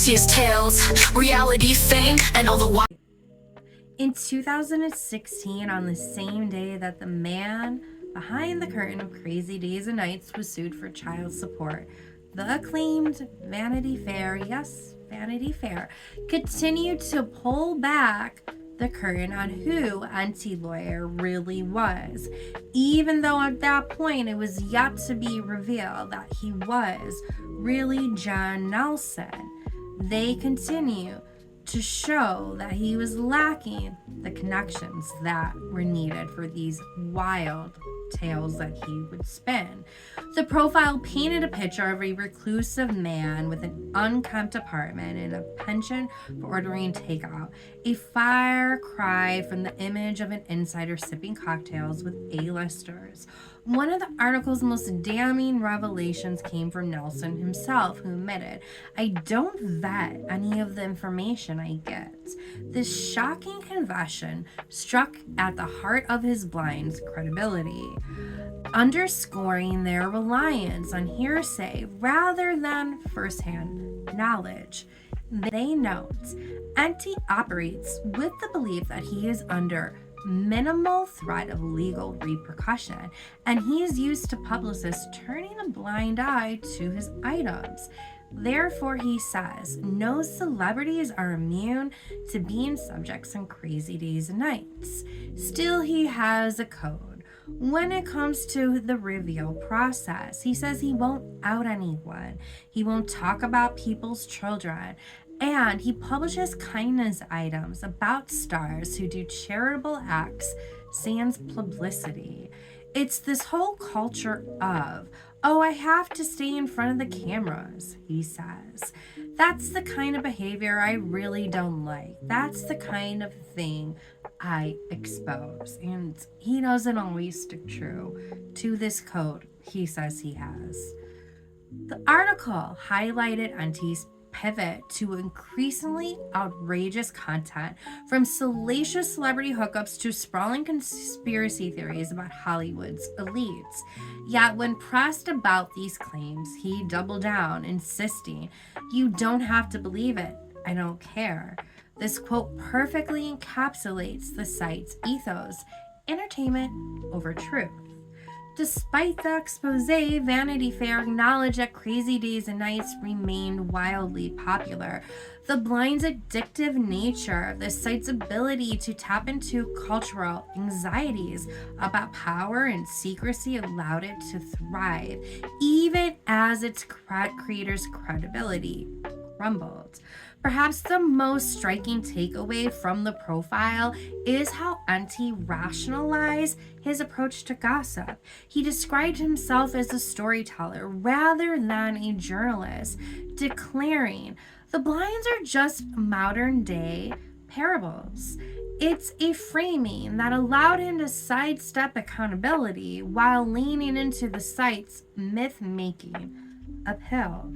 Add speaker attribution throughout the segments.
Speaker 1: juiciest tales, reality fame, and all the while.
Speaker 2: In 2016, on the same day that the man behind the curtain of Crazy Days and Nights was sued for child support, the acclaimed Vanity Fair, yes, Vanity Fair, continued to pull back the curtain on who Enty Lawyer really was, even though at that point it was yet to be revealed that he was really John Nelson. They continue to show that he was lacking the connections that were needed for these wild tales that he would spin. The profile painted a picture of a reclusive man with an unkempt apartment and a penchant for ordering takeout, a far cry from the image of an insider sipping cocktails with A-listers. One of the article's most damning revelations came from Nelson himself, who admitted, "I don't vet any of the information I get." This shocking confession struck at the heart of his blind's credibility, underscoring their reliance on hearsay rather than firsthand knowledge. They note, Enty operates with the belief that he is under minimal threat of legal repercussion, and he is used to publicists turning a blind eye to his items. Therefore, he says, no celebrities are immune to being subjects on Crazy Days and Nights. Still, he has a code. When it comes to the reveal process, he says he won't out anyone. He won't talk about people's children. And he publishes kindness items about stars who do charitable acts sans publicity. It's this whole culture of, oh, I have to stay in front of the cameras, he says. That's the kind of behavior I really don't like. That's the kind of thing I expose. And he doesn't always stick true to this code he says he has. The article highlighted Enty's pivot to increasingly outrageous content, from salacious celebrity hookups to sprawling conspiracy theories about Hollywood's elites. Yet when pressed about these claims, he doubled down, insisting, "You don't have to believe it. I don't care." This quote perfectly encapsulates the site's ethos: entertainment over truth. Despite the expose, Vanity Fair acknowledged that Crazy Days and Nights remained wildly popular. The blind's addictive nature, the site's ability to tap into cultural anxieties about power and secrecy allowed it to thrive, even as its creators' credibility crumbled. Perhaps the most striking takeaway from the profile is how Enty rationalized his approach to gossip. He described himself as a storyteller rather than a journalist, declaring, "The blinds are just modern day parables." It's a framing that allowed him to sidestep accountability while leaning into the site's myth-making appeal.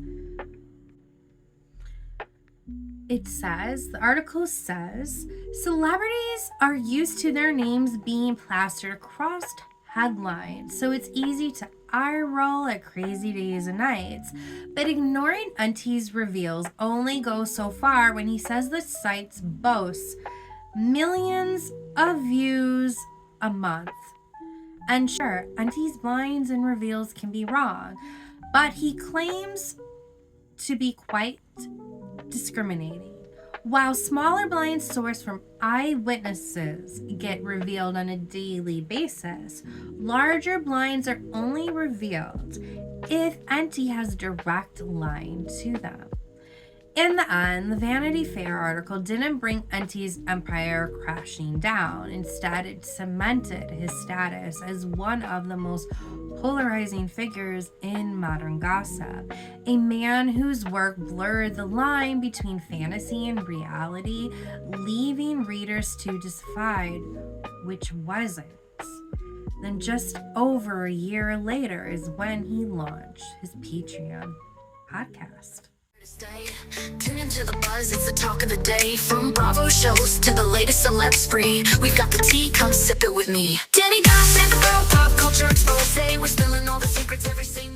Speaker 2: The article says, celebrities are used to their names being plastered across headlines, so it's easy to eye roll at Crazy Days and Nights. But ignoring Enty's reveals only goes so far when he says the site boasts millions of views a month. And sure, Enty's blinds and reveals can be wrong, but he claims to be quite discriminating. While smaller blinds sourced from eyewitnesses get revealed on a daily basis, larger blinds are only revealed if Enty has a direct line to them. In the end, the Vanity Fair article didn't bring Enty's empire crashing down. Instead, it cemented his status as one of the most polarizing figures in modern gossip, a man whose work blurred the line between fantasy and reality, leaving readers to decide which was it. Then just over a year later is when he launched his Patreon podcast.
Speaker 1: Tune into the buzz, it's the talk of the day. From Bravo shows to the latest celeb spree, we've got the tea, come sip it with me. Danny Goss and the girl pop culture expose. We're spilling all the secrets every single